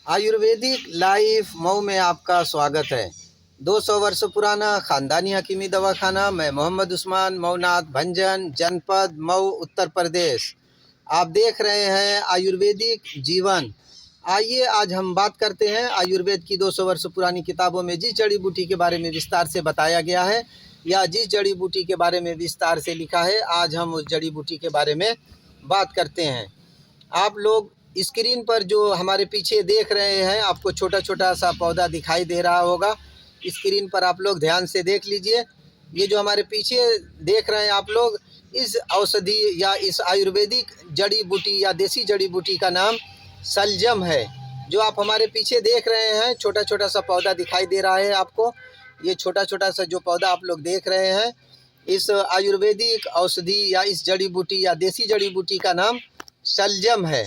Ayurvedic life Mau में आपका स्वागत है। 200 वर्ष पुराना ख़ानदानी हकीमी दवाखाना। मैं मोहम्मद उस्मान, मऊनाथ भंजन, जनपद मऊ, उत्तर प्रदेश। आप देख रहे हैं आयुर्वेदिक जीवन। आइए आज हम बात करते हैं आयुर्वेद की 200 वर्ष पुरानी किताबों में जिस जड़ी बूटी के बारे में विस्तार से बताया गया है या जिस जड़ी बूटी के बारे में विस्तार से लिखा है, आज हम उस जड़ी बूटी के बारे में बात करते हैं। आप लोग स्क्रीन पर जो हमारे पीछे देख रहे हैं, आपको छोटा छोटा सा पौधा दिखाई दे रहा होगा। स्क्रीन पर आप लोग ध्यान से देख लीजिए। ये जो हमारे पीछे देख रहे हैं आप लोग, इस औषधि या इस आयुर्वेदिक जड़ी बूटी या देसी जड़ी बूटी का नाम सलजम है। जो आप हमारे पीछे देख रहे हैं, छोटा छोटा सा पौधा दिखाई दे रहा है आपको। ये छोटा छोटा सा जो पौधा आप लोग देख रहे हैं, इस आयुर्वेदिक औषधि या इस जड़ी बूटी या देसी जड़ी बूटी का नाम सलजम है।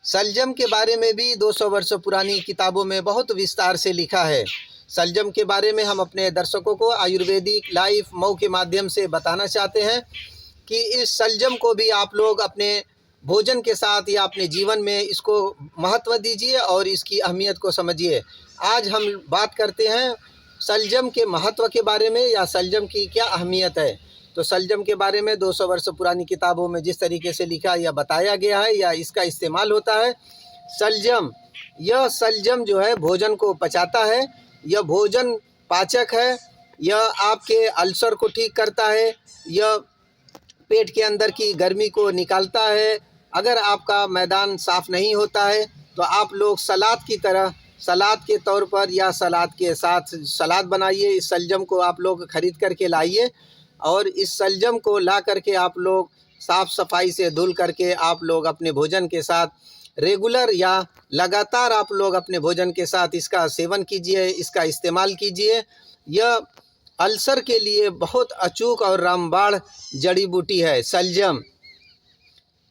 सलजम के बारे में भी 200 वर्ष पुरानी किताबों में बहुत विस्तार से लिखा है। सलजम के बारे में हम अपने दर्शकों को आयुर्वेदिक लाइफ मऊ के माध्यम से बताना चाहते हैं कि इस सलजम को भी आप लोग अपने भोजन के साथ या अपने जीवन में इसको महत्व दीजिए और इसकी अहमियत को समझिए। आज हम बात करते हैं सलजम के महत्व के बारे में या सलजम की क्या अहमियत है। तो सलजम के बारे में 200 वर्ष पुरानी किताबों में जिस तरीके से लिखा या बताया गया है या इसका इस्तेमाल होता है। सलजम जो है भोजन को पचाता है, यह भोजन पाचक है, यह आपके अल्सर को ठीक करता है, यह पेट के अंदर की गर्मी को निकालता है। अगर आपका मैदान साफ़ नहीं होता है तो आप लोग सलाद की तरह, सलाद के तौर पर या सलाद के साथ सलाद बनाइए। इस सलजम को आप लोग ख़रीद करके लाइए और इस सलजम को ला करके आप लोग साफ़ सफाई से धुल करके आप लोग अपने भोजन के साथ रेगुलर या लगातार आप लोग अपने भोजन के साथ इसका सेवन कीजिए, इसका इस्तेमाल कीजिए। यह अल्सर के लिए बहुत अचूक और रामबाण जड़ी बूटी है सलजम।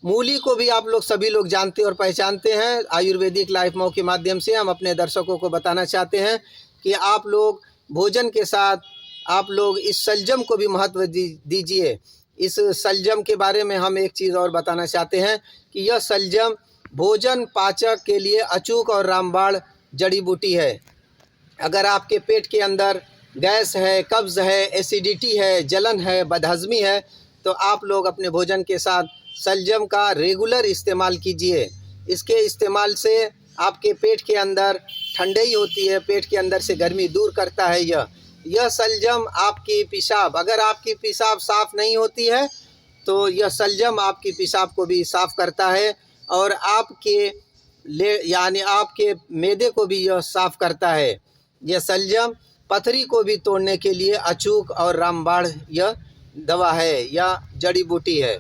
मूली को भी आप लोग सभी लोग जानते और पहचानते हैं। आयुर्वेदिक लाइफ मऊ के माध्यम से हम अपने दर्शकों को बताना चाहते हैं कि आप लोग भोजन के साथ आप लोग इस सलजम को भी महत्व दीजिए। इस सलजम के बारे में हम एक चीज़ और बताना चाहते हैं कि यह सलजम भोजन पाचक के लिए अचूक और रामबाण जड़ी बूटी है। अगर आपके पेट के अंदर गैस है, कब्ज़ है, एसिडिटी है, जलन है, बदहज़मी है, तो आप लोग अपने भोजन के साथ सलजम का रेगुलर इस्तेमाल कीजिए। इसके इस्तेमाल से आपके पेट के अंदर ठंडाई होती है, पेट के अंदर से गर्मी दूर करता है। यह सलजम आपकी पेशाब, अगर आपकी पेशाब साफ़ नहीं होती है तो यह सलजम आपकी पेशाब को भी साफ़ करता है और आपके मैदे को भी यह साफ़ करता है। यह सलजम पथरी को भी तोड़ने के लिए अचूक और रामबाण यह दवा है या जड़ी बूटी है।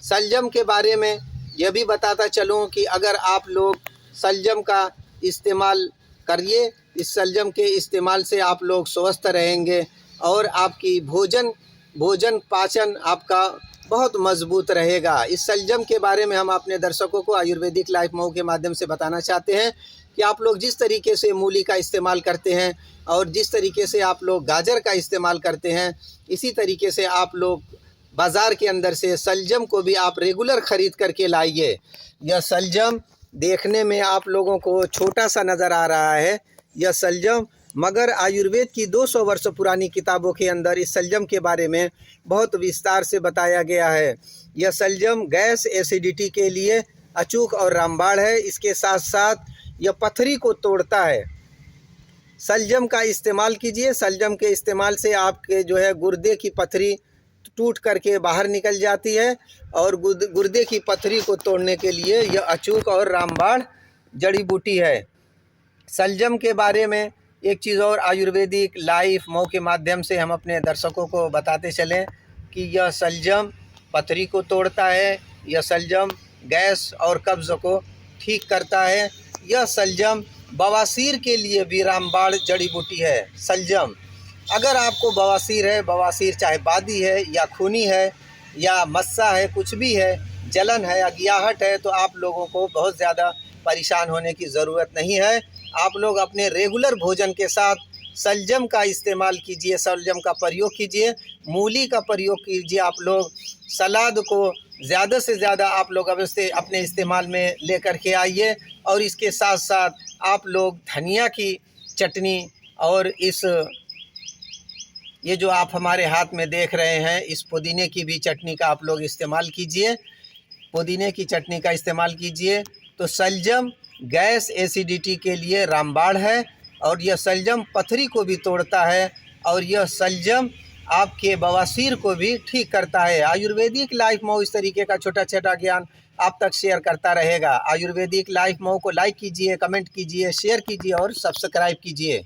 सलजम के बारे में यह भी बताता चलूँ कि अगर आप लोग सलजम का इस्तेमाल करिए, इस सलजम के इस्तेमाल से आप लोग स्वस्थ रहेंगे और आपकी भोजन पाचन आपका बहुत मजबूत रहेगा। इस सलजम के बारे में हम अपने दर्शकों को आयुर्वेदिक लाइफ मऊ के माध्यम से बताना चाहते हैं कि आप लोग जिस तरीके से मूली का इस्तेमाल करते हैं और जिस तरीके से आप लोग गाजर का इस्तेमाल करते हैं, इसी तरीके से आप लोग बाज़ार के अंदर से सलजम को भी आप रेगुलर ख़रीद करके लाइए। यह सलजम देखने में आप लोगों को छोटा सा नज़र आ रहा है, यह सलजम, मगर आयुर्वेद की 200 वर्ष पुरानी किताबों के अंदर इस सलजम के बारे में बहुत विस्तार से बताया गया है। यह सलजम गैस, एसिडिटी के लिए अचूक और रामबाण है। इसके साथ साथ यह पथरी को तोड़ता है। सलजम का इस्तेमाल कीजिए। सलजम के इस्तेमाल से आपके जो है गुर्दे की पथरी टूट करके बाहर निकल जाती है और गुर्दे की पथरी को तोड़ने के लिए यह अचूक और रामबाण जड़ी बूटी है। सलजम के बारे में एक चीज़ और आयुर्वेदिक लाइफ मऊ के माध्यम से हम अपने दर्शकों को बताते चलें कि यह सलजम पथरी को तोड़ता है, यह सलजम गैस और कब्ज़ को ठीक करता है। यह सलजम बवासीर के लिए भी रामबाण जड़ी बूटी है। सलजम, अगर आपको बवासीर है, बवासीर चाहे बादी है या खूनी है या मस्सा है, कुछ भी है, जलन है, अगियाहट है, तो आप लोगों को बहुत ज़्यादा परेशान होने की ज़रूरत नहीं है। आप लोग अपने रेगुलर भोजन के साथ सलजम का इस्तेमाल कीजिए, सलजम का प्रयोग कीजिए, मूली का प्रयोग कीजिए। आप लोग सलाद को ज़्यादा से ज़्यादा आप लोग अवश्य अपने इस्तेमाल में लेकर के आइए। और इसके साथ साथ आप लोग धनिया की चटनी और ये जो आप हमारे हाथ में देख रहे हैं, इस पुदीने की भी चटनी का आप लोग इस्तेमाल कीजिए। पुदीने की चटनी का इस्तेमाल कीजिए। तो शलजम गैस एसिडिटी के लिए रामबाण है, और यह शलजम पथरी को भी तोड़ता है, और यह शलजम आपके बवासीर को भी ठीक करता है। आयुर्वेदिक लाइफ मऊ इस तरीके का छोटा छोटा ज्ञान आप तक शेयर करता रहेगा। आयुर्वेदिक लाइफ मऊ को लाइक कीजिए, कमेंट कीजिए, शेयर कीजिए और सब्सक्राइब कीजिए।